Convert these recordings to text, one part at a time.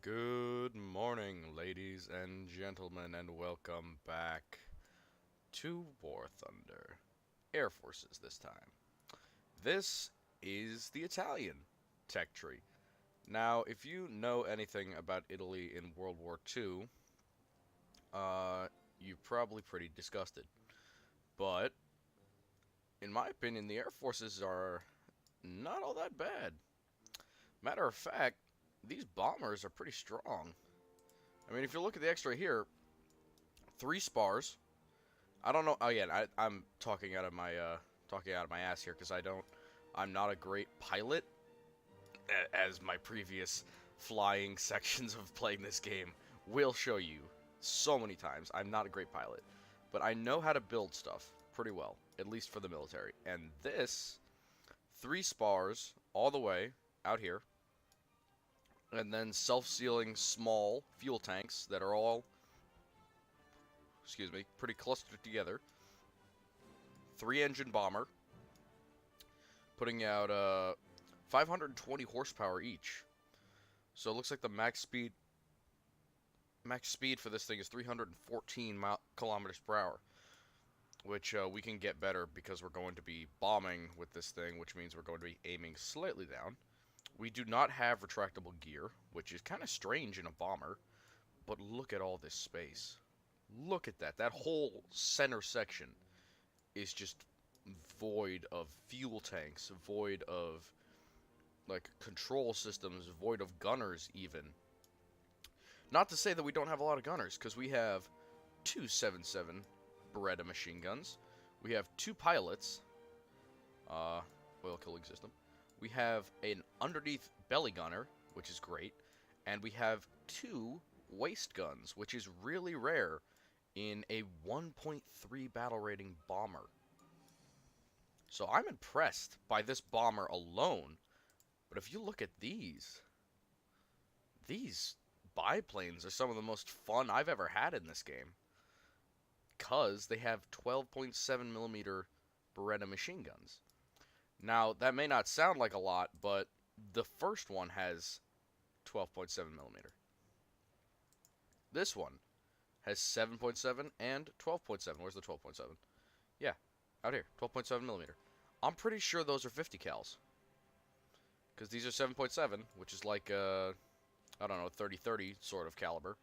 Good morning, ladies and gentlemen, and welcome back to Warthunder Air Forces this time. This is the Italian tech tree. Now, if you know anything about Italy in World War II, you're probably pretty disgusted. But, in my opinion, the Air Forces are not all that bad. Matter of fact, these bombers are pretty strong. I mean, if you look at the X-ray here, 3 spars. I don't know. Oh yeah, I'm talking out of my ass here because I'm not a great pilot, as my previous flying sections of playing this game will show you so many times. I'm not a great pilot, but I know how to build stuff pretty well, at least for the military. And this 3 spars all the way out here, and then self-sealing small fuel tanks that are all, excuse me, pretty clustered together. 3 engine bomber, putting out 520 horsepower each. So it looks like the max speed for this thing is 314 kilometers per hour, which we can get better because we're going to be bombing with this thing, which means we're going to be aiming slightly down. We do not have retractable gear, which is kind of strange in a bomber, but look at all this space. Look at that. That whole center section is just void of fuel tanks, void of like control systems, void of gunners even. Not to say that we don't have a lot of gunners, because we have two 7.7 Beretta machine guns. We have 2 pilots, oil killing system. We have an underneath belly gunner, which is great, and we have 2 waist guns, which is really rare in a 1.3 battle rating bomber. So I'm impressed by this bomber alone. But if you look at these biplanes are some of the most fun I've ever had in this game. Because they have 12.7 millimeter Beretta machine guns. Now, that may not sound like a lot, but the first one has 12.7 millimeter. This one has 7.7 and 12.7. Where's the 12.7? Yeah, out here, 12.7 millimeter. I'm pretty sure those are 50 cals. Because these are 7.7, which is like, I don't know, 30-30 sort of caliber.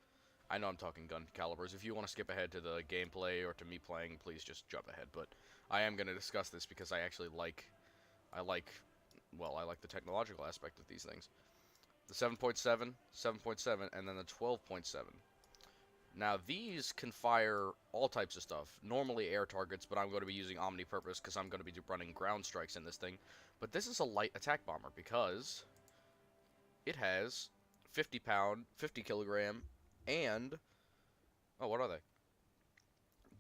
I know I'm talking gun calibers. If you want to skip ahead to the gameplay or to me playing, please just jump ahead. But I am going to discuss this because I actually I like the technological aspect of these things. The 7.7, 7.7, and then the 12.7. Now, these can fire all types of stuff. Normally air targets, but I'm going to be using omni-purpose because I'm going to be running ground strikes in this thing. But this is a light attack bomber because it has 50-pound, 50-kilogram, and... oh, what are they?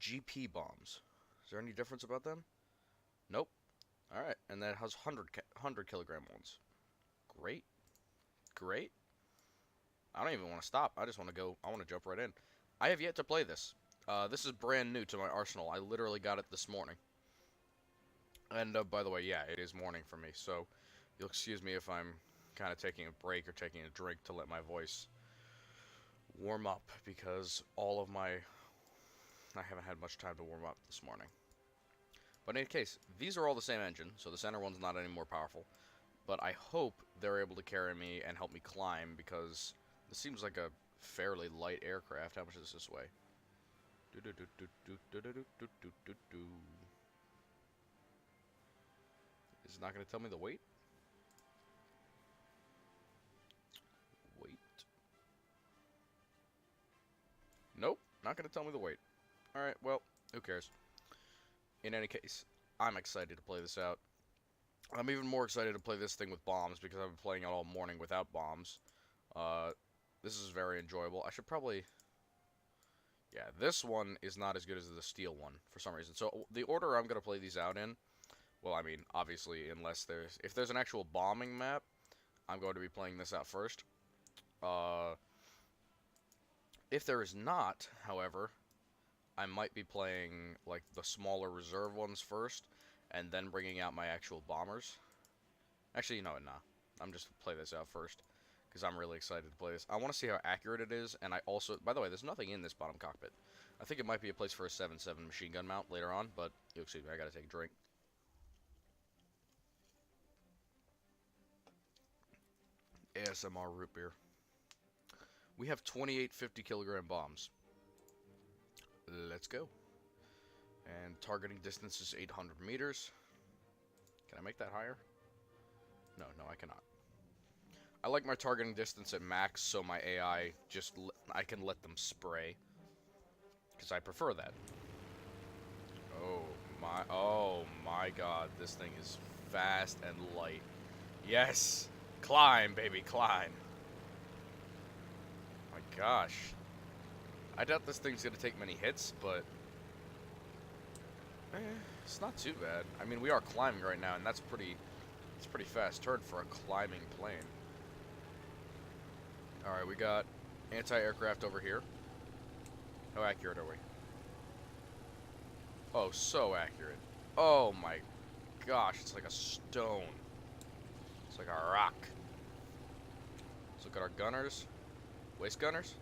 GP bombs. Is there any difference about them? Nope. Alright, and then it has 100-kilogram ones. Great. Great. I don't even want to stop. I just want to go. I want to jump right in. I have yet to play this. This is brand new to my arsenal. I literally got it this morning. And by the way, yeah, it is morning for me, so you'll excuse me if I'm kind of taking a break or taking a drink to let my voice warm up, because I haven't had much time to warm up this morning. But in any case, these are all the same engine, so the center one's not any more powerful. But I hope they're able to carry me and help me climb, because this seems like a fairly light aircraft. How much is this weigh? Is it not going to tell me the weight? Weight. Nope, not going to tell me the weight. Alright, well, who cares? In any case, I'm excited to play this out. I'm even more excited to play this thing with bombs because I've been playing it all morning without bombs. This is very enjoyable. I should probably... yeah, this one is not as good as the steel one for some reason. So the order I'm going to play these out in, well, I mean, obviously, if there's an actual bombing map, I'm going to be playing this out first. If there is not, however, I might be playing like the smaller reserve ones first, and then bringing out my actual bombers. Actually, no, nah. I'm just play this out first, because I'm really excited to play this. I want to see how accurate it is, and I also, by the way, there's nothing in this bottom cockpit. I think it might be a place for a 7.7 machine gun mount later on, but, excuse me, I gotta take a drink. ASMR root beer. We have 28 50-kilogram bombs. Let's go. And targeting distance is 800 meters. Can I make that higher? No, I cannot. I like my targeting distance at max, so my AI I can let them spray, because I prefer that. Oh my God, this thing is fast and light. Yes, climb, baby, climb. My gosh, I doubt this thing's gonna take many hits, but it's not too bad. I mean, we are climbing right now, and it's pretty fast turn for a climbing plane. Alright, we got anti-aircraft over here. How accurate are we? Oh, so accurate. Oh my gosh, it's like a stone. It's like a rock. Let's look at our gunners. Waist gunners?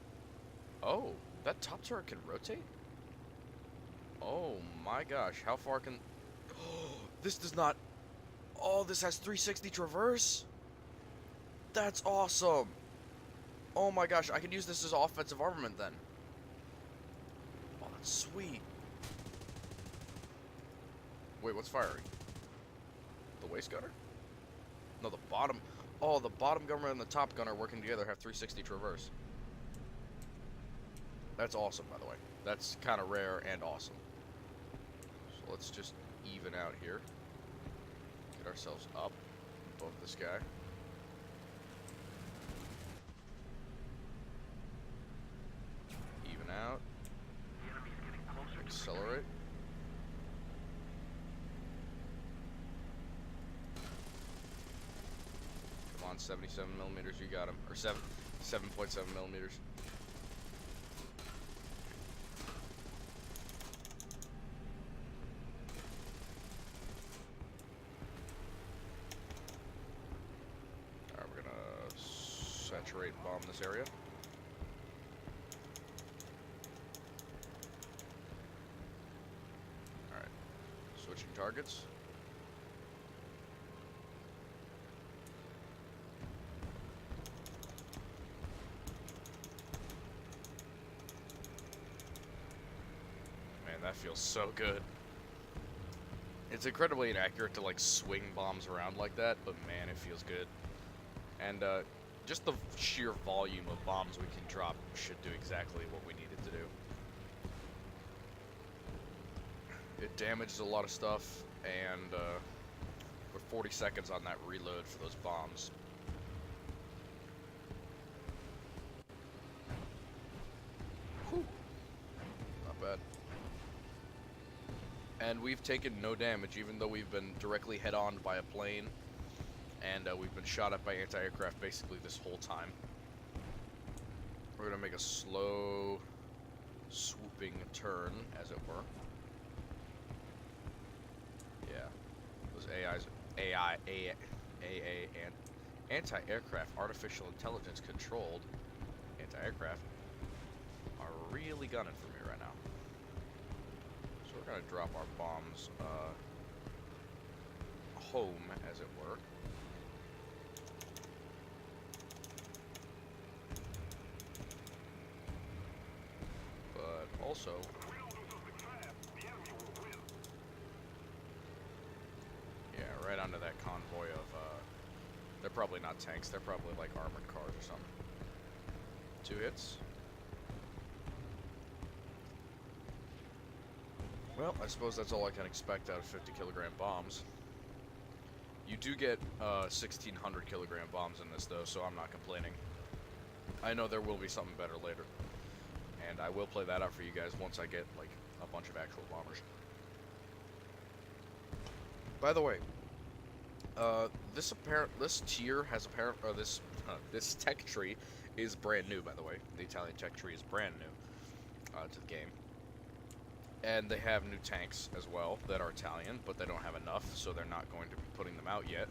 Oh, that top turret can rotate? Oh my gosh, how far can... Oh, this does not... Oh, this has 360 traverse? That's awesome! Oh my gosh, I can use this as offensive armament then. Oh, that's sweet. Wait, what's firing? The waist gunner? No, the bottom. Oh, the bottom gunner and the top gunner working together have 360 traverse. That's awesome, by the way. That's kind of rare and awesome. So let's just even out here. Get ourselves up above this guy. Even out. Accelerate. Come on, 77 millimeters, you got him. Or 7.7 millimeters. Alright, we're gonna saturate bomb this area. Alright, switching targets. That feels so good. It's incredibly inaccurate to like swing bombs around like that, but man, it feels good. And just the sheer volume of bombs we can drop should do exactly what we need it to do. It damages a lot of stuff, and we're 40 seconds on that reload for those bombs. Whew. Not bad. And we've taken no damage, even though we've been directly head-on by a plane, and we've been shot at by anti-aircraft basically this whole time. We're gonna make a slow, swooping turn, as it were. Yeah, those AA, and anti-aircraft, artificial intelligence controlled anti-aircraft are really gunning for me right now. We're gonna drop our bombs home, as it were. But also, yeah, right onto that convoy of they're probably not tanks, they're probably like armored cars or something. 2 hits. Well, I suppose that's all I can expect out of 50-kilogram bombs. You do get 1,600-kilogram bombs in this, though, so I'm not complaining. I know there will be something better later. And I will play that out for you guys once I get, like, a bunch of actual bombers. By the way, this tier has this tech tree is brand new, by the way. The Italian tech tree is brand new to the game. And they have new tanks as well that are Italian, but they don't have enough, so they're not going to be putting them out yet.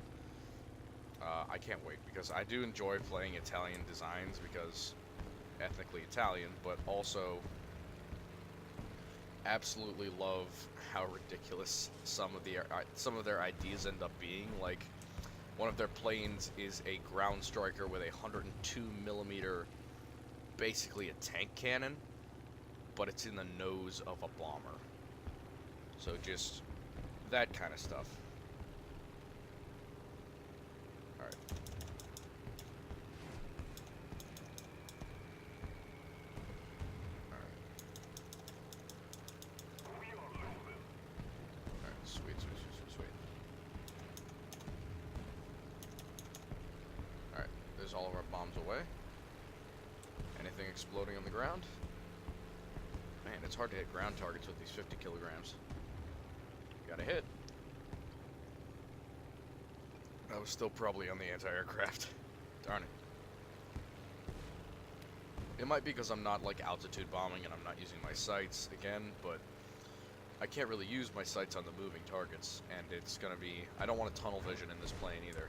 I can't wait, because I do enjoy playing Italian designs, because ethnically Italian, but also absolutely love how ridiculous some of their ideas end up being. Like, one of their planes is a ground striker with a 102 millimeter, basically a tank cannon, but it's in the nose of a bomber. So just that kind of stuff. Alright. Alright, sweet. Alright, there's all of our bombs away. Anything exploding on the ground? Man, it's hard to hit ground targets with these 50 kilograms. Gotta hit. I was still probably on the anti-aircraft. Darn it. It might be because I'm not, like, altitude bombing and I'm not using my sights again, but I can't really use my sights on the moving targets, and it's gonna be... I don't want a tunnel vision in this plane either.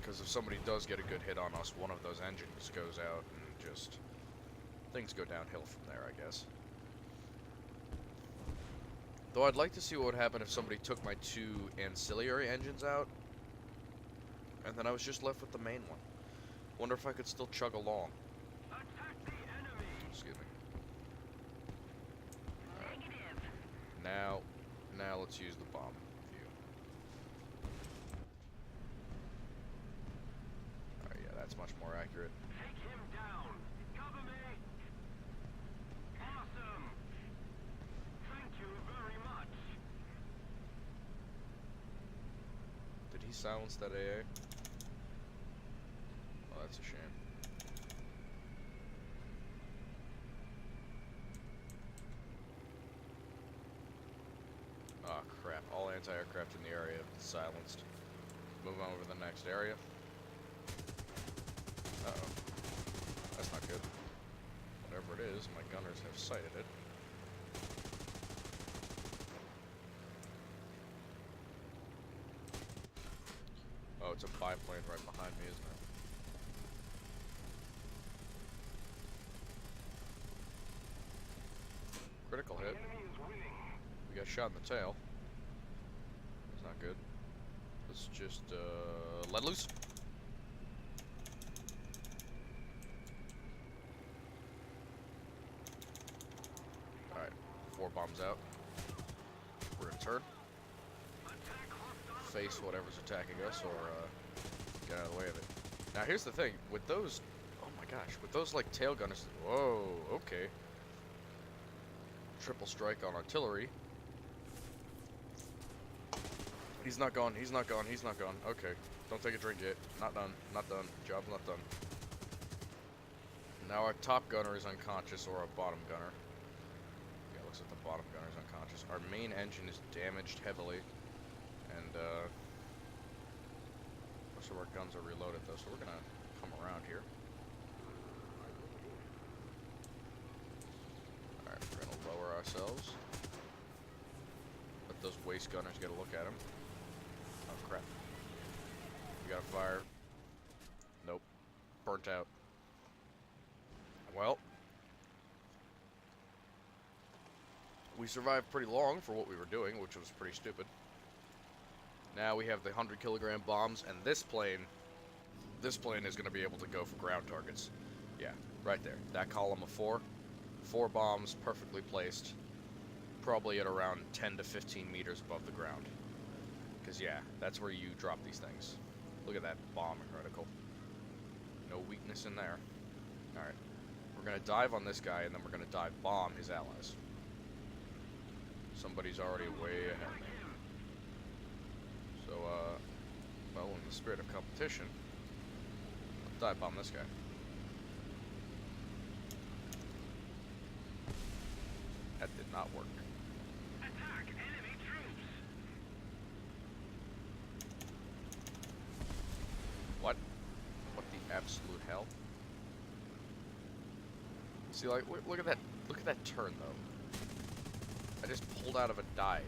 Because if somebody does get a good hit on us, one of those engines goes out and just... things go downhill from there, I guess. Though I'd like to see what would happen if somebody took my 2 ancillary engines out, and then I was just left with the main one. Wonder if I could still chug along. Excuse me. Right. Now let's use the bomb view. Alright, yeah, that's much more accurate. Take him down. Cover me. Awesome. Thank you very much. Did he silence that AA? Oh, that's a shame. Oh crap, all anti-aircraft in the area have been silenced. Move on over to the next area. Uh-oh. That's not good. Whatever it is, my gunners have sighted it. Oh, it's a biplane right behind me, isn't it? Critical hit. We got shot in the tail. That's not good. Let's just, let loose. Alright, 4 bombs out. We're gonna turn. Face whatever's attacking us, or, get out of the way of it. Now, here's the thing. With those... oh my gosh. With those, like, tail gunners... whoa, okay. Triple strike on artillery. He's not gone, he's not gone, he's not gone. Okay. Don't take a drink yet. Not done. Not done. Job's not done. Now our top gunner is unconscious, or our bottom gunner. Yeah, looks like the bottom gunner is unconscious. Our main engine is damaged heavily. And, most of our guns are reloaded, though, so we're gonna come around here. Alright, we're gonna lower ourselves. Let those waste gunners get a look at him. Oh, crap. We gotta fire. Nope. Burnt out. Well, we survived pretty long for what we were doing, which was pretty stupid. Now we have the 100 kilogram bombs, and this plane is going to be able to go for ground targets. Yeah, right there. That column of 4. 4 bombs, perfectly placed. Probably at around 10 to 15 meters above the ground. Because, yeah, that's where you drop these things. Look at that bombing reticle. No weakness in there. Alright. We're going to dive on this guy, and then we're going to dive bomb his allies. Somebody's already way ahead of me. So, well, in the spirit of competition, let's dive bomb this guy. That did not work. Attack enemy troops. What? What the absolute hell? See, like, look at that. Look at that turn, though. I just pulled out of a dive.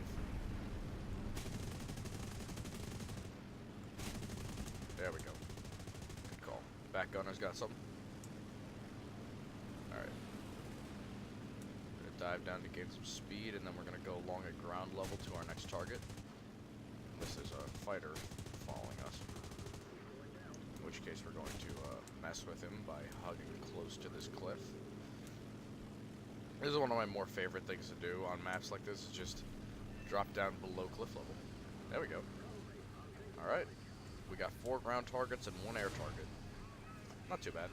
There we go. Good call. Back gunner's got something. Alright. Gonna dive down to gain some speed, and then we're gonna go along at ground level to our next target. This is a fighter following us. In which case we're going to mess with him by hugging close to this cliff. This is one of my more favorite things to do on maps like this, is just drop down below cliff level. There we go. Alright. We got 4 ground targets and 1 air target. Not too bad.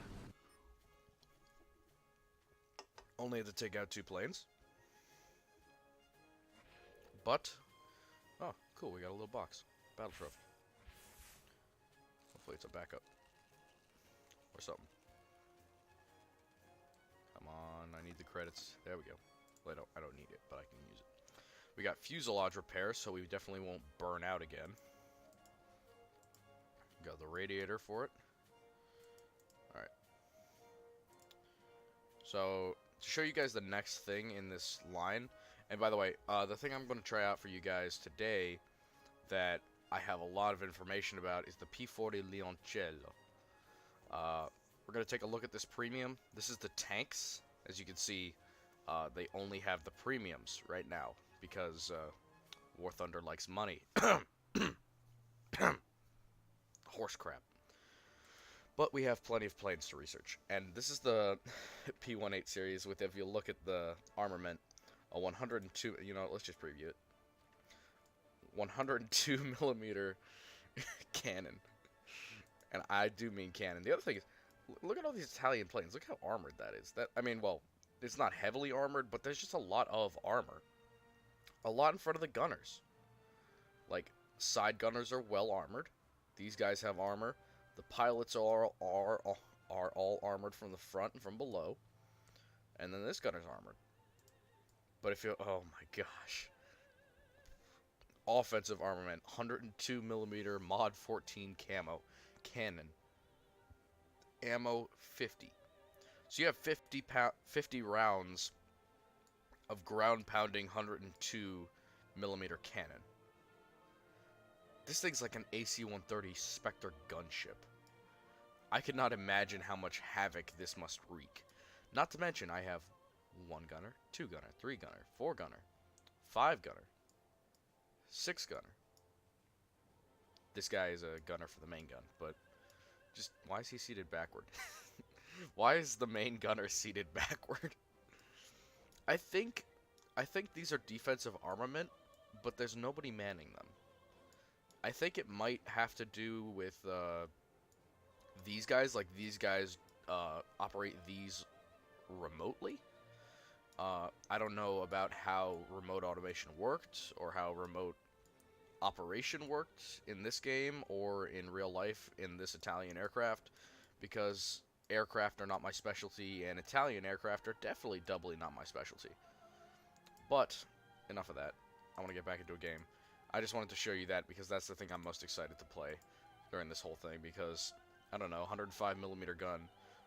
Only had to take out 2 planes. But, oh, cool, we got a little box. Battle trophy. Hopefully it's a backup. Or something. Come on, I need the credits. There we go. Well, I don't need it, but I can use it. We got fuselage repair, so we definitely won't burn out again. Got the radiator for it. Alright. So, to show you guys the next thing in this line, and by the way, the thing I'm going to try out for you guys today that I have a lot of information about is the P40 Leoncello. We're going to take a look at this premium. This is the tanks. As you can see, they only have the premiums right now because Warthunder likes money. Horse crap. But we have plenty of planes to research. And this is the P18 series with, if you look at the armament, a 102, you know, let's just preview it. 102 millimeter cannon. And I do mean cannon. The other thing is, look at all these Italian planes. Look how armored that is. That, I mean, well, it's not heavily armored, but there's just a lot of armor. A lot in front of the gunners. Like, side gunners are well armored. These guys have armor. The pilots are all armored from the front and from below. And then this gunner's armored. But if you, oh my gosh. Offensive armament, 102 millimeter mod 14 camo cannon. Ammo 50. So you have 50 rounds of ground pounding 102 millimeter cannon. This thing's like an AC-130 Spectre gunship. I could not imagine how much havoc this must wreak. Not to mention, I have 1 gunner, 2 gunner, 3 gunner, 4 gunner, 5 gunner, 6 gunner. This guy is a gunner for the main gun, but just, why is he seated backward? Why is the main gunner seated backward? I think these are defensive armament, but there's nobody manning them. I think it might have to do with these guys. Like, these guys operate these remotely. I don't know about how remote automation worked, or how remote operation worked in this game, or in real life in this Italian aircraft, because aircraft are not my specialty, and Italian aircraft are definitely doubly not my specialty. But, enough of that. I want to get back into a game. I just wanted to show you that because that's the thing I'm most excited to play during this whole thing, because, I don't know, 105 millimeter gun,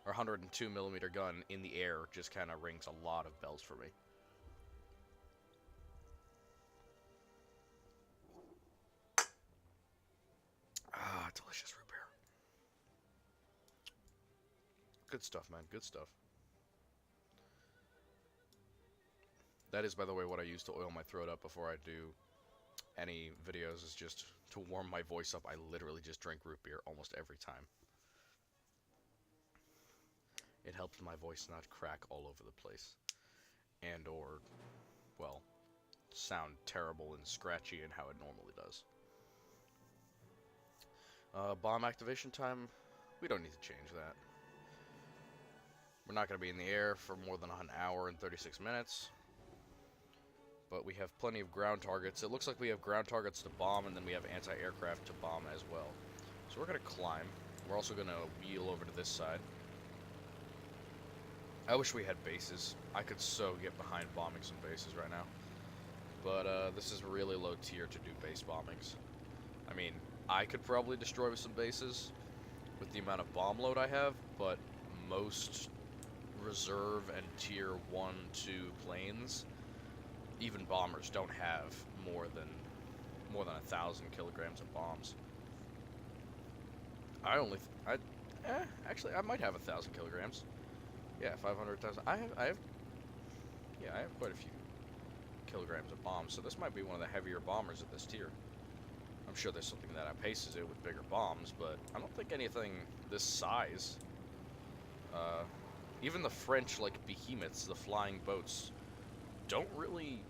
or 102 millimeter gun in the air just kind of rings a lot of bells for me. Ah, delicious root beer. Good stuff, man. Good stuff. That is, by the way, what I use to oil my throat up before I do any videos, is just to warm my voice up. I literally just drink root beer almost every time. It helps my voice not crack all over the place. And or, well, sound terrible and scratchy in how it normally does. Bomb activation time, we don't need to change that. We're not going to be in the air for more than an hour and 36 minutes. But we have plenty of ground targets. It looks like we have ground targets to bomb, and then we have anti-aircraft to bomb as well. So we're going to climb. We're also going to wheel over to this side. I wish we had bases. I could so get behind bombing some bases right now. But this is really low tier to do base bombings. I mean, I could probably destroy some bases with the amount of bomb load I have, but most reserve and tier 1, 2 planes, even bombers, don't have more than 1,000 kilograms of bombs. I only, actually, I might have 1,000 kilograms. Yeah, 500,000. Yeah, I have quite a few kilograms of bombs, so this might be one of the heavier bombers of this tier. I'm sure there's something that outpaces it with bigger bombs, but I don't think anything this size. Even the French, like, behemoths, the flying boats, don't really,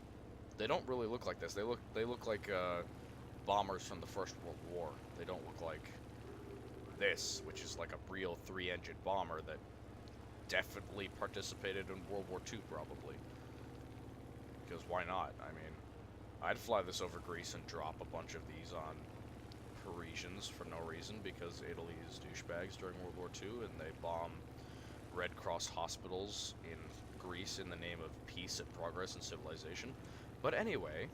they don't really look like this. They look like, bombers from the First World War. They don't look like this, which is like a real 3-engine bomber that definitely participated in World War II, probably. Because why not? I mean, I'd fly this over Greece and drop a bunch of these on Parisians for no reason, because Italy is douchebags during World War II, and they bomb Red Cross hospitals in Greece in the name of peace and progress and civilization. But anyway,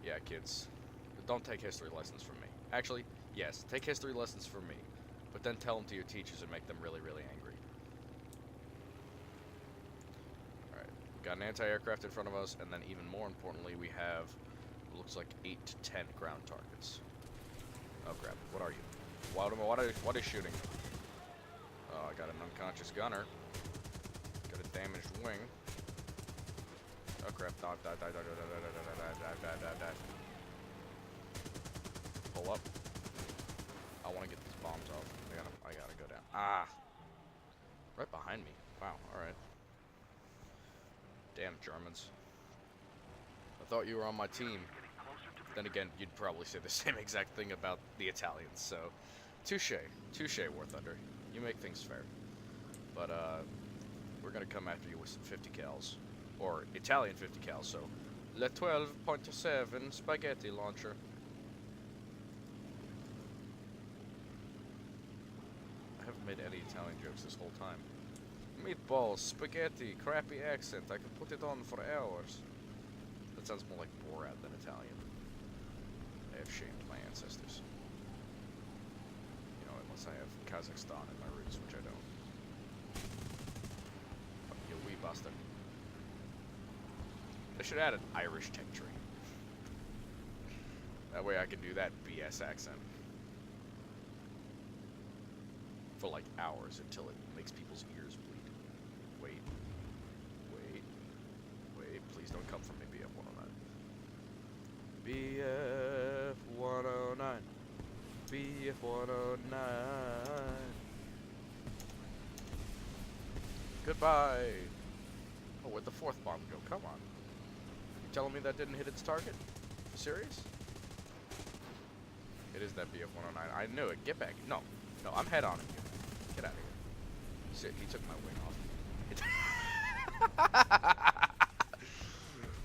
yeah, kids, don't take history lessons from me. Actually, yes, take history lessons from me, but then tell them to your teachers and make them really, really angry. Alright, got an anti-aircraft in front of us, and then even more importantly, we have, it looks like 8 to 10 ground targets. Oh crap, what are you? What is shooting? Oh, I got an unconscious gunner. Got a damaged wing. Oh crap, die. Pull up. I want to get these bombs off. I gotta go down. Ah! Right behind me. Wow, alright. Damn Germans. I thought you were on my team. Then again, you'd probably say the same exact thing about the Italians, so... Touche. Touche, Warthunder. You make things fair. But, we're gonna come after you with some 50 cals. Or Italian 50 cals, so... Le 12.7 spaghetti launcher. I haven't made any Italian jokes this whole time. Meatballs, spaghetti, crappy accent. I could put it on for hours. That sounds more like Borat than Italian. I have shamed my ancestors. You know, unless I have Kazakhstan in my roots, which I don't. Oh, you wee bastard. They should add an Irish tech tree. That way I can do that BS accent. For like hours until it makes people's ears bleed. Wait, please don't come for me, BF 109. BF 109. Goodbye. Oh, where'd the fourth bomb go? Come on. You telling me that didn't hit its target? Serious? It is that BF 109. I knew it. Get back. No, I'm head on him. Get out of here. Shit, he took my wing off.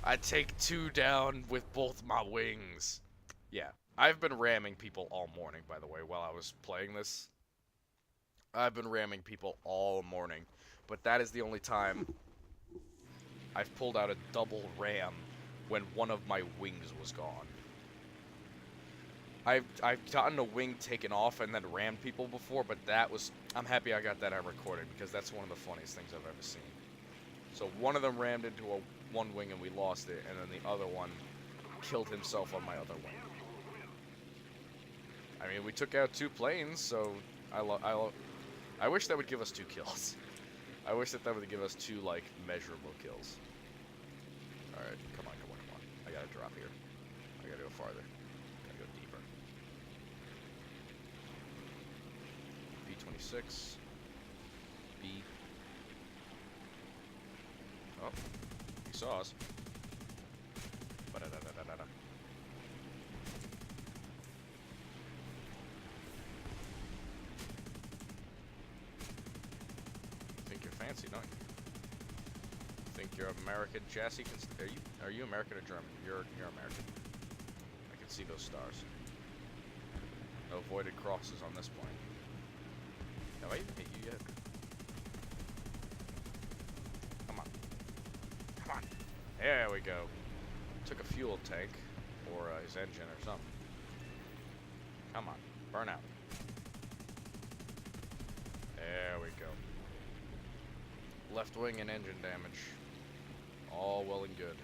I take 2 down with both my wings. Yeah, I've been ramming people all morning, by the way, while I was playing this. I've been ramming people all morning, but that is the only time I've pulled out a double ram when one of my wings was gone. I've gotten a wing taken off and then rammed people before, but that was... I'm happy I got that on recorded, because that's one of the funniest things I've ever seen. So one of them rammed into one wing and we lost it, and then the other one killed himself on my other wing. I mean, we took out 2 planes, so I wish that would give us 2 kills. I wish that would give us 2, like, measurable kills. Alright, come on. I gotta drop here. I gotta go farther. I gotta go deeper. B-26. B. Oh, he saw us. Ba-da-da-da-da-da. Think you're fancy, don't you? Think you're American chassis? Are you American or German? You're American. I can see those stars. No voided crosses on this plane. Have I even hit you yet? Come on. There we go. Took a fuel tank, or his engine or something. Come on, burn out. There we go. Left wing and engine damage. All well and good.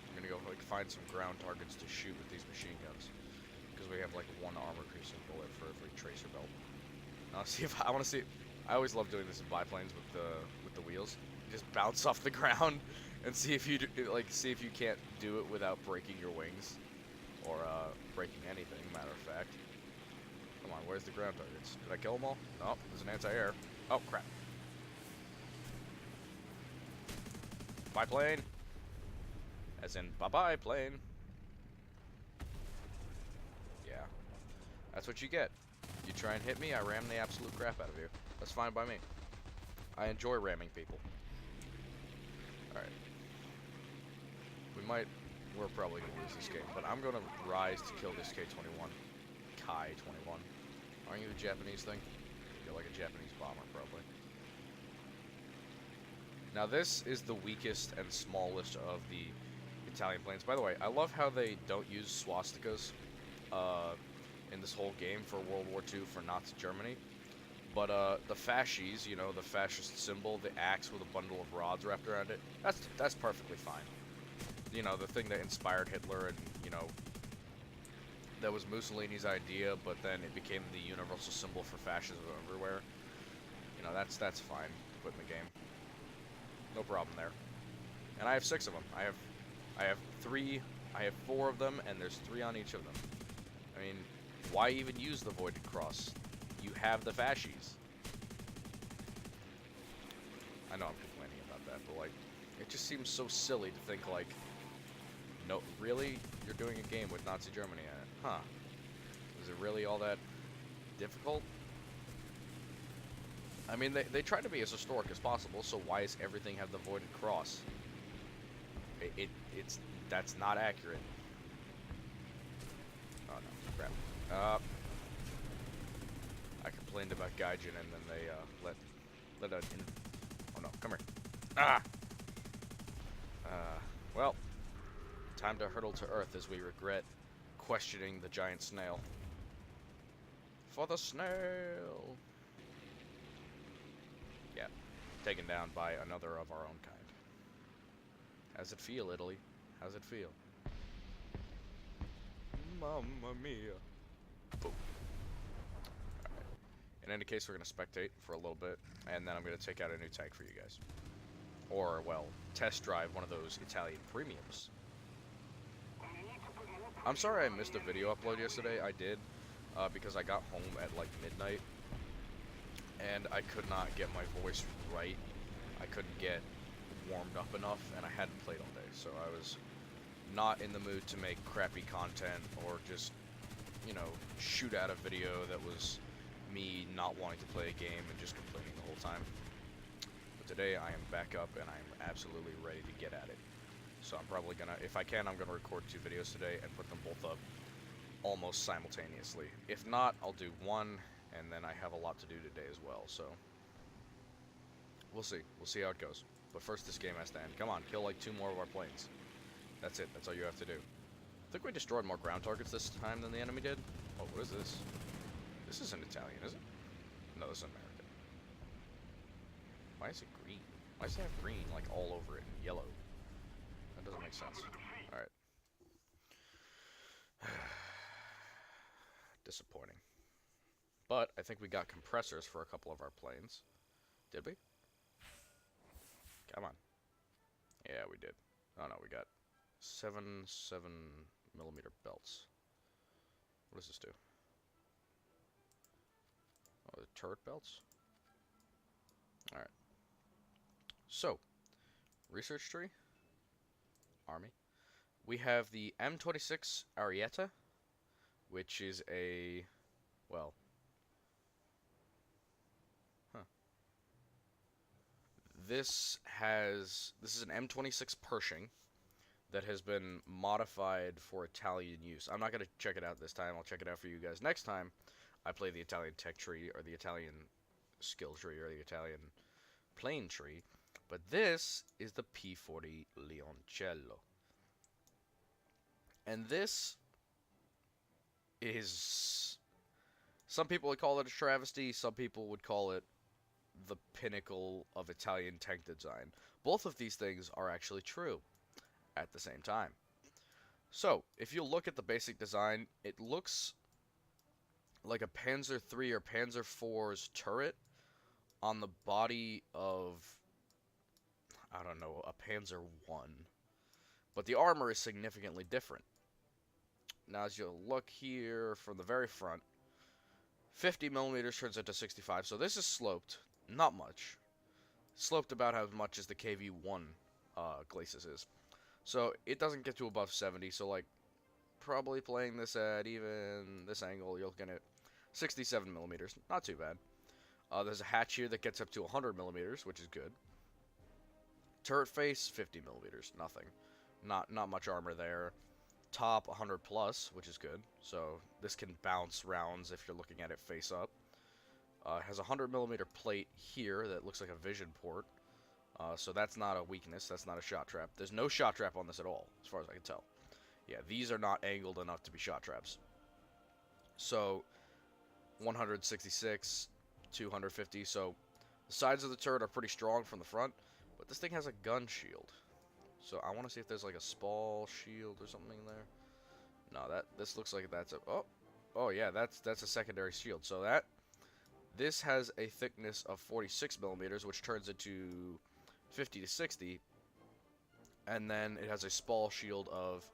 I'm gonna go find some ground targets to shoot with these machine guns. because we have like one armor-piercing bullet for every tracer belt. See if I want to see. I always love doing this in biplanes with the wheels. You just bounce off the ground and see if you see if you can't do it without breaking your wings or breaking anything. Matter of fact. Come on, where's the ground targets? Did I kill them all? No, there's an anti-air. Oh crap. Biplane. As in bye-bye plane. Yeah, that's what you get. You try and hit me, I ram the absolute crap out of you. That's fine by me. I enjoy ramming people. Alright. We're probably going to lose this game, but I'm going to rise to kill this K-21. Kai-21. Aren't you the Japanese thing? You're like a Japanese bomber, probably. Now this is the weakest and smallest of the Italian planes. By the way, I love how they don't use swastikas in this whole game for World War II for Nazi Germany. But the fasces, you know, the fascist symbol, the axe with a bundle of rods wrapped around it, that's perfectly fine. You know, the thing that inspired Hitler, and you know, that was Mussolini's idea, but then it became the universal symbol for fascism everywhere. You know, that's fine to put in the game. No problem there. And I have 6 of them. I have 4 of them, and there's 3 on each of them. I mean, why even use the Voided Cross? You have the fasces. I know I'm complaining about that, but like, it just seems so silly to think like, no, really? You're doing a game with Nazi Germany in it? Huh. Is it really all that difficult? I mean, they try to be as historic as possible, so why does everything have the Voided Cross? That's not accurate. Oh no, crap. I complained about Gaijin, and then they let a oh no, come here. Ah. Well, time to hurtle to Earth as we regret questioning the giant snail. For the snail. Yeah, taken down by another of our own kind. How's it feel, Italy? How's it feel? Mamma mia. Boom. Alright. In any case, we're going to spectate for a little bit, and then I'm going to take out a new tank for you guys. Or, well, test drive one of those Italian premiums. I'm sorry I missed a video upload yesterday. I did, because I got home at like midnight, and I could not get my voice right. I couldn't get warmed up enough, and I hadn't played all day, so I was not in the mood to make crappy content or just, you know, shoot out a video that was me not wanting to play a game and just complaining the whole time. But today I am back up and I'm absolutely ready to get at it. So I'm probably gonna, if I can, I'm gonna record 2 videos today and put them both up almost simultaneously. If not, I'll do one, and then I have a lot to do today as well, so we'll see. We'll see how it goes. But first, this game has to end. Come on, kill like 2 more of our planes. That's it. That's all you have to do. I think we destroyed more ground targets this time than the enemy did. Oh, what is this? This isn't Italian, is it? No, this is American. Why is it green? Why does it have green, like, all over it and yellow? That doesn't make sense. Alright. Disappointing. But I think we got compressors for a couple of our planes. Did we? Come on. Yeah, we did. Oh no, we got 7mm belts. What does this do? Oh, the turret belts? Alright. So, research tree. Army. We have the M26 Arietta, which is a, well, this is an M26 Pershing that has been modified for Italian use. I'm not going to check it out this time. I'll check it out for you guys next time I play the Italian tech tree, or the Italian skill tree, or the Italian plane tree. But this is the P-40 Leoncello. And this is, some people would call it a travesty, some people would call it the pinnacle of Italian tank design. Both of these things are actually true at the same time. So, if you look at the basic design, it looks like a Panzer III or Panzer IV's turret on the body of, I don't know, a Panzer I. But the armor is significantly different. Now, as you look here from the very front, 50 millimeters turns into 65, so this is sloped, not much. Sloped about as much as the KV-1 Glacis is. So it doesn't get to above 70, so like probably playing this at even this angle, you're looking at 67 millimeters, not too bad. There's a hatch here that gets up to 100 millimeters, which is good. Turret face, 50 millimeters, nothing. Not much armor there. Top 100 plus, which is good. So this can bounce rounds if you're looking at it face up. Has a 100 millimeter plate here that looks like a vision port. So that's not a weakness. That's not a shot trap. There's no shot trap on this at all, as far as I can tell. Yeah, these are not angled enough to be shot traps. So 166, 250. So the sides of the turret are pretty strong from the front, but this thing has a gun shield. So I want to see if there's like a spall shield or something there. No, this looks like that's a oh yeah, that's a secondary shield. So this has a thickness of 46 millimeters, which turns into 50 to 60, and then it has a spall shield of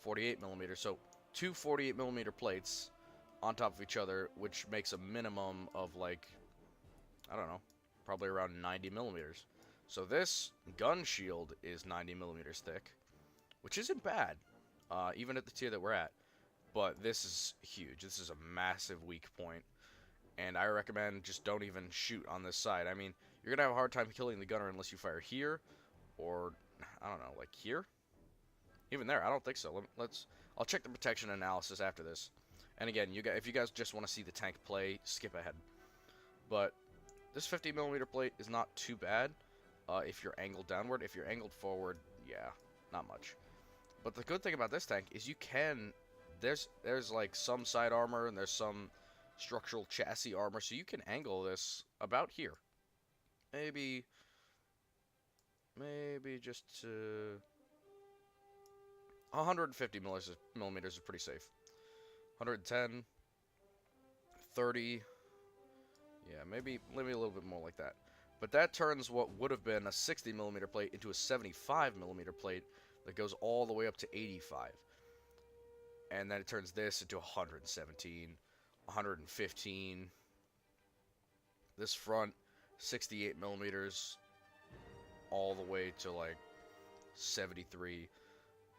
48 millimeters. So two 48 millimeter plates on top of each other, which makes a minimum of like, I don't know, probably around 90 millimeters. So this gun shield is 90 millimeters thick, which isn't bad, even at the tier that we're at. But this is huge. This is a massive weak point, and I recommend just don't even shoot on this side. I mean, you're gonna have a hard time killing the gunner unless you fire here, or I don't know, like here. Even there, I don't think so. I'll check the protection analysis after this. And again, if you guys just want to see the tank play, skip ahead. But this 50 millimeter plate is not too bad. If you're angled downward. If you're angled forward, yeah, not much. But the good thing about this tank is you can, there's like some side armor and there's some structural chassis armor, so you can angle this about here. Maybe just 150 millimeters is pretty safe. 110, 30, yeah, maybe a little bit more like that. But that turns what would have been a 60 millimeter plate into a 75 millimeter plate that goes all the way up to 85. And then it turns this into 117, 115. This front, 68 millimeters, all the way to like 73.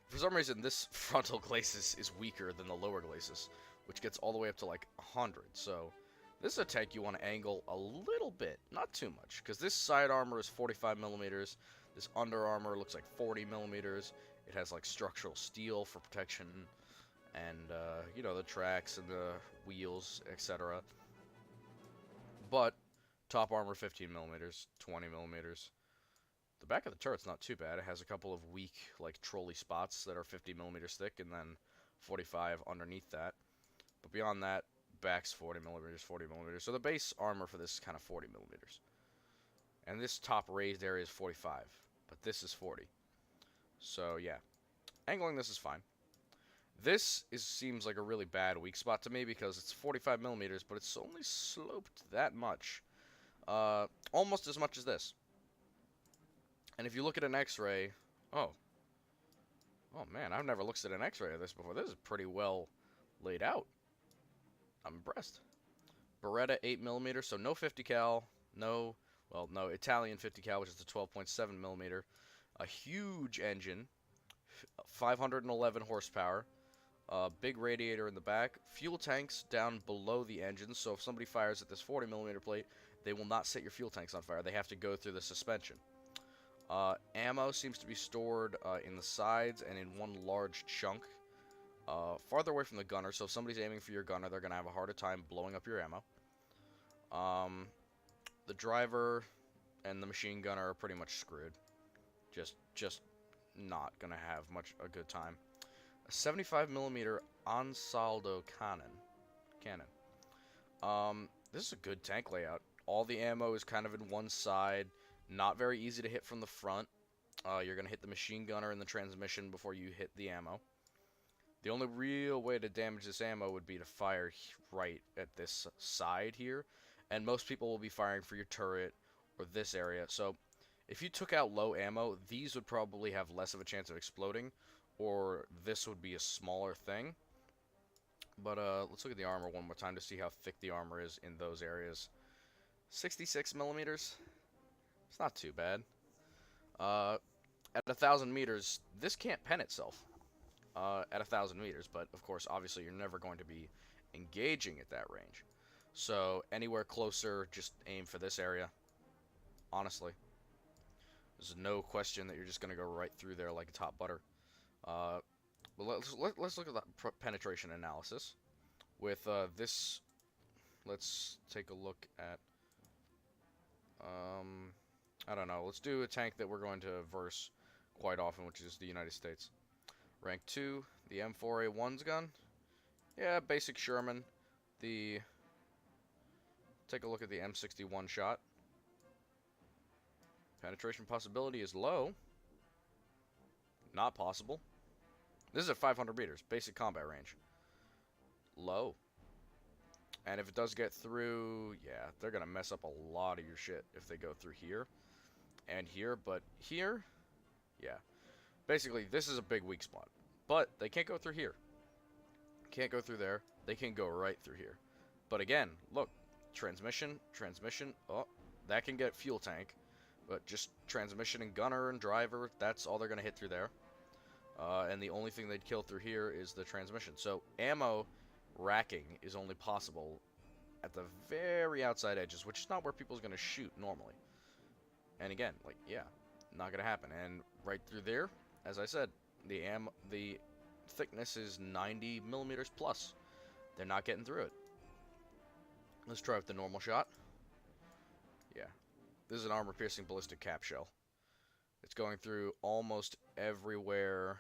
For some reason, this frontal glacis is weaker than the lower glacis, which gets all the way up to like 100. So this is a tank you want to angle a little bit, not too much, because this side armor is 45 millimeters. This under armor looks like 40 millimeters. It has like structural steel for protection, and you know, the tracks and the wheels, etc. But top armor 15 millimeters, 20 millimeters. The back of the turret's not too bad. It has a couple of weak, like, trolley spots that are 50 millimeters thick, and then 45 underneath that. But beyond that, back's 40 millimeters, 40 millimeters. So the base armor for this is kind of 40 millimeters. And this top raised area is 45, but this is 40. So, yeah. Angling this is fine. This seems like a really bad weak spot to me because it's 45 millimeters, but it's only sloped that much. Almost as much as this. And if you look at an x-ray, oh man, I've never looked at an x-ray of this before. This is pretty well laid out. I'm impressed. Beretta 8 millimeter, so no 50 cal, no Italian 50 cal, which is a 12.7 millimeter. A huge engine, 511 horsepower. Big radiator in the back. Fuel tanks down below the engine, so if somebody fires at this 40 millimeter plate, they will not set your fuel tanks on fire. They have to go through the suspension. Ammo seems to be stored in the sides and in one large chunk farther away from the gunner, so if somebody's aiming for your gunner, they're going to have a harder time blowing up your ammo. The driver and the machine gunner are pretty much screwed. Just not going to have a good time. A 75 millimeter Ansaldo cannon. This is a good tank layout. All the ammo is kind of in one side. Not very easy to hit from the front. You're going to hit the machine gunner in the transmission before you hit the ammo. The only real way to damage this ammo would be to fire right at this side here, and most people will be firing for your turret or this area. So if you took out low ammo, these would probably have less of a chance of exploding, or this would be a smaller thing. But let's look at the armor one more time to see how thick the armor is in those areas. 66 millimeters. It's not too bad. At 1,000 meters, this can't pen itself. At 1,000 meters, but of course, obviously, you're never going to be engaging at that range. So anywhere closer, just aim for this area. Honestly, there's no question that you're just going to go right through there like a top butter. Well, let's look at the penetration analysis. With this, let's take a look at, I don't know, let's do a tank that we're going to verse quite often, which is the United States. Rank 2, the M4A1's gun. Yeah, basic Sherman. Take a look at the M61 shot. Penetration possibility is low. Not possible. This is at 500 meters, basic combat range. Low. And if it does get through, yeah, they're going to mess up a lot of your shit if they go through here and here. But here, yeah. Basically, this is a big weak spot. But they can't go through here. Can't go through there. They can go right through here. But again, look. Transmission. Oh, that can get fuel tank. But just transmission and gunner and driver, that's all they're going to hit through there. And the only thing they'd kill through here is the transmission. So ammo racking is only possible at the very outside edges, which is not where people's going to shoot normally. And again, like, yeah, not going to happen. And right through there, as I said, the thickness is 90 millimeters plus. They're not getting through it. Let's try with the normal shot. Yeah. This is an armor-piercing ballistic cap shell. It's going through almost everywhere.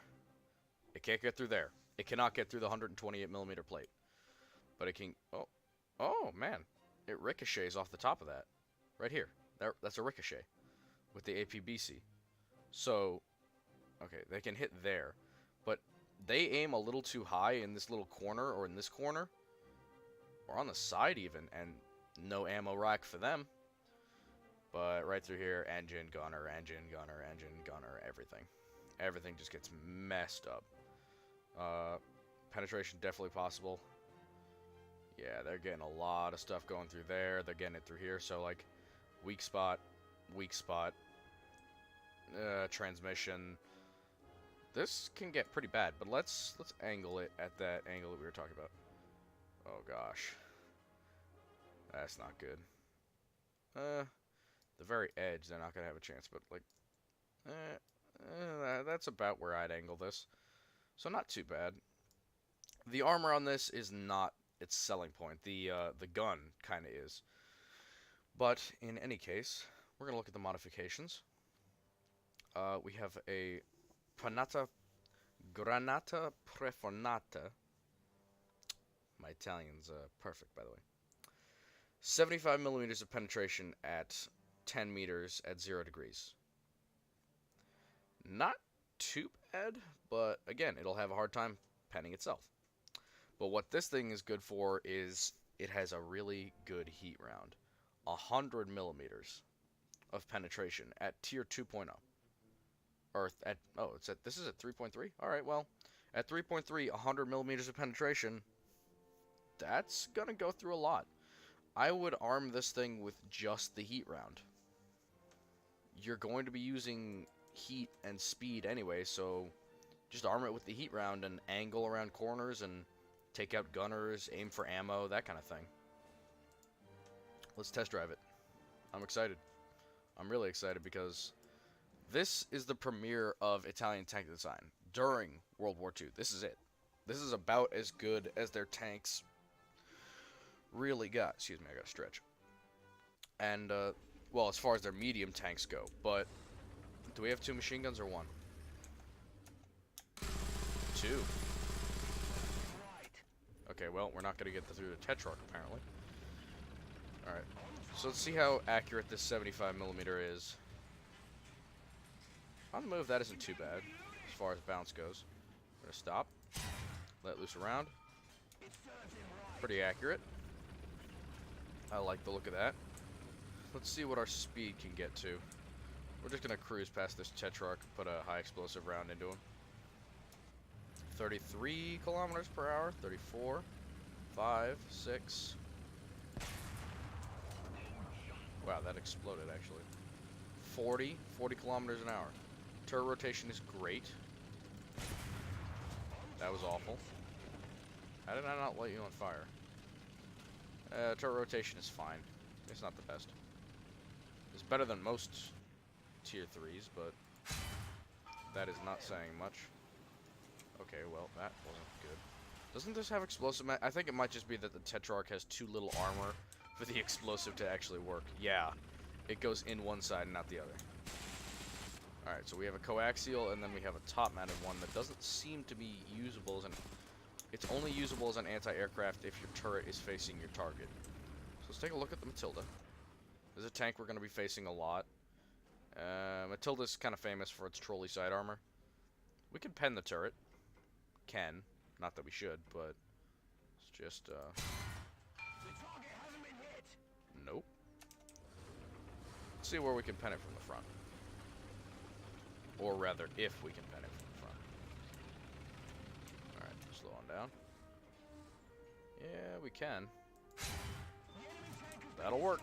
It can't get through there. It cannot get through the 128 millimeter plate. But it can... Oh, man. It ricochets off the top of that. Right here. That's a ricochet with the APBC. So, okay, they can hit there. But they aim a little too high in this little corner or in this corner. Or on the side even. And no ammo rack for them. But right through here, engine, gunner, everything. Everything just gets messed up. Penetration definitely possible. Yeah, they're getting a lot of stuff going through there. They're getting it through here. So, like, weak spot, transmission. This can get pretty bad, but let's angle it at that angle that we were talking about. Oh, gosh. That's not good. The very edge, they're not going to have a chance, but, like, that's about where I'd angle this. So not too bad. The armor on this is not its selling point. The gun kind of is. But in any case, we're going to look at the modifications. We have a Granata Prefornata. My Italian's perfect, by the way. 75 millimeters of penetration at 10 meters at 0 degrees. Not too bad, but again, it'll have a hard time penning itself. But what this thing is good for is it has a really good heat round. 100 millimeters of penetration at tier 2.0. Or at, oh, this is at 3.3? Alright, well, at 3.3, 100 millimeters of penetration, that's gonna go through a lot. I would arm this thing with just the heat round. You're going to be using heat and speed anyway, so just arm it with the heat round and angle around corners and take out gunners, aim for ammo, that kind of thing. Let's test drive it. I'm excited. I'm really excited because this is the premiere of Italian tank design during World War II. This is it. This is about as good as their tanks really got. Excuse me, I gotta stretch. And, well, as far as their medium tanks go. But, do we have 2 machine guns or 1? 2. Okay, well, we're not gonna get through the Tetrarch, apparently. Alright, so let's see how accurate this 75 millimeter is. On the move, that isn't too bad, as far as bounce goes. We're gonna stop. Let loose around. Pretty accurate. I like the look of that. Let's see what our speed can get to. We're just going to cruise past this Tetrarch and put a high explosive round into him. 33 kilometers per hour. 34. 5, 6. Wow, that exploded actually. 40 kilometers an hour. Turret rotation is great. That was awful. How did I not light you on fire? Turret rotation is fine. It's not the best. It's better than most tier 3s, but that is not saying much. Okay, well, that wasn't good. Doesn't this have explosive? I think it might just be that the Tetrarch has too little armor for the explosive to actually work. Yeah, it goes in one side and not the other. Alright, so we have a coaxial, and then we have a top-mounted one that doesn't seem to be usable as an... It's only usable as an anti-aircraft if your turret is facing your target. So let's take a look at the Matilda. This is a tank we're going to be facing a lot. Matilda's kind of famous for its trolley side armor. We can pen the turret. Can. Not that we should, but... It's just, The target hasn't been hit. Nope. Let's see where we can pen it from the front. Or rather, if we can pen it from the front. Alright, slow on down. Yeah, we can. That'll work.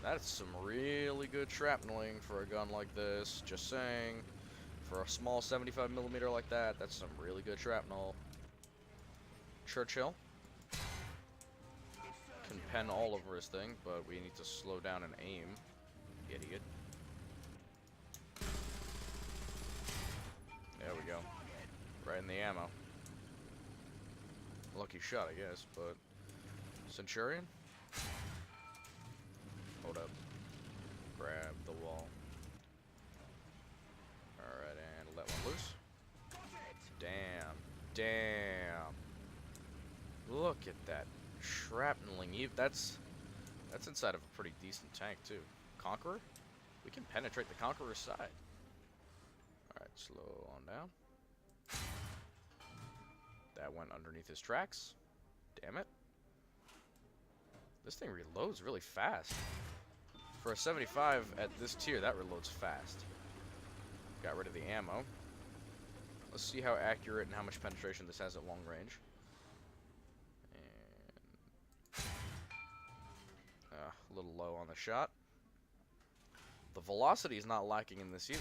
That's some really good shrapneling for a gun like this. Just saying. For a small 75mm like that, that's some really good shrapnel. Churchill can pen all over his thing, but we need to slow down and aim. Idiot. There we go. Right in the ammo. Lucky shot, I guess, but... Centurion? Hold up. Grab the wall. Alright, and let one loose. Damn. Damn. Look at that shrapneling. That's inside of a pretty decent tank, too. Conqueror? We can penetrate the Conqueror's side. Alright, slow on down. That went underneath his tracks. Damn it. This thing reloads really fast. For a 75 at this tier, that reloads fast. Got rid of the ammo. Let's see how accurate and how much penetration this has at long range. And a little low on the shot. The velocity is not lacking in this either.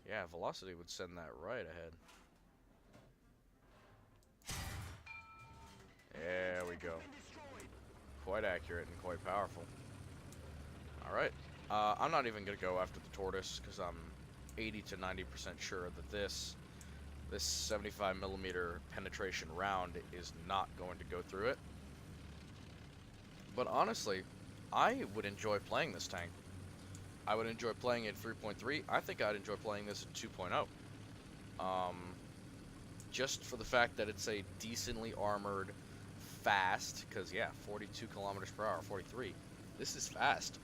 Yeah, velocity would send that right ahead. There we go. Quite accurate and quite powerful. Alright. I'm not even going to go after the Tortoise because I'm 80 to 90% sure that this 75mm penetration round is not going to go through it. But honestly, I would enjoy playing this tank. I would enjoy playing it 3.3. I think I'd enjoy playing this at 2.0. Just for the fact that it's a decently armored, fast, because yeah, 42 kilometers per hour, 43. This is fast.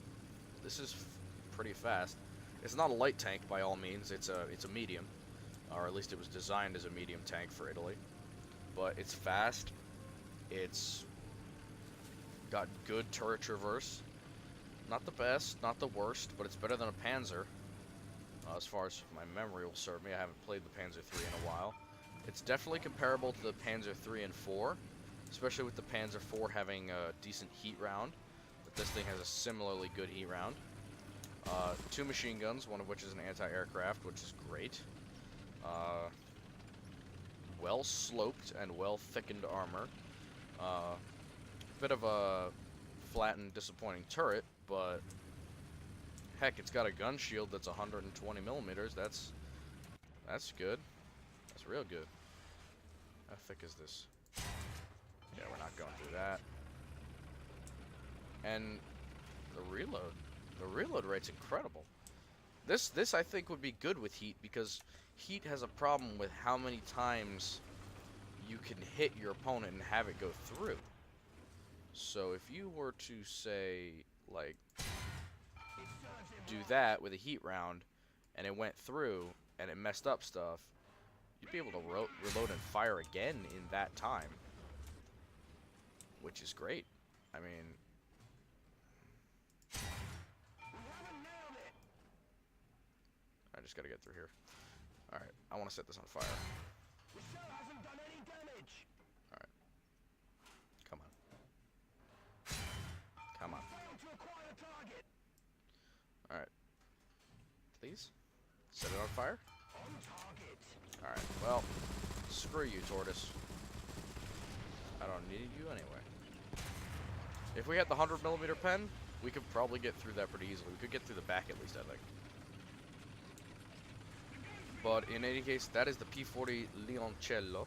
This is pretty fast. It's not a light tank by all means. It's a medium, or at least it was designed as a medium tank for Italy. But it's fast. It's got good turret traverse. Not the best, not the worst, but it's better than a Panzer. As far as my memory will serve me, I haven't played the Panzer III in a while. It's definitely comparable to the Panzer III and IV, especially with the Panzer IV having a decent heat round. But this thing has a similarly good heat round. 2 machine guns, one of which is an anti-aircraft, which is great. Well sloped and well thickened armor. Bit of a flat and disappointing turret, but heck, it's got a gun shield that's 120mm. That's good. That's real good. How thick is this? Yeah, we're not going through that. And the reload rate's incredible. This I think would be good with heat because heat has a problem with how many times you can hit your opponent and have it go through. So if you were to say, like, do that with a heat round and it went through and it messed up stuff, you'd be able to reload and fire again in that time, which is great. I mean, I just gotta get through here. Alright, I want to set this on fire. Alright. Come on. Come on. Alright. Please? Set it on fire? Alright, well, screw you, Tortoise. I don't need you anyway. If we had the 100mm pen, we could probably get through that pretty easily. We could get through the back at least, I think. But in any case, that is the P40 Leoncello.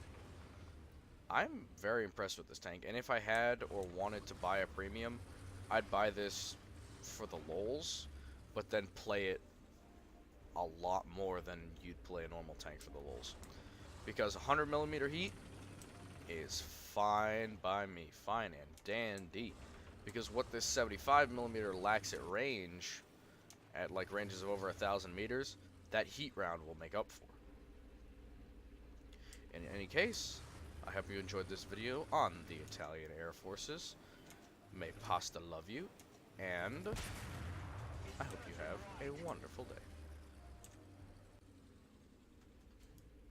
I'm very impressed with this tank, and if I had or wanted to buy a premium, I'd buy this for the lols, but then play it a lot more than you'd play a normal tank for the lols. Because 100mm heat is fine by me, fine and dandy. Because what this 75mm lacks at range, at like ranges of over 1,000 meters, that heat round will make up for. In any case, I hope you enjoyed this video on the Italian Air Forces. May pasta love you, and I hope you have a wonderful day.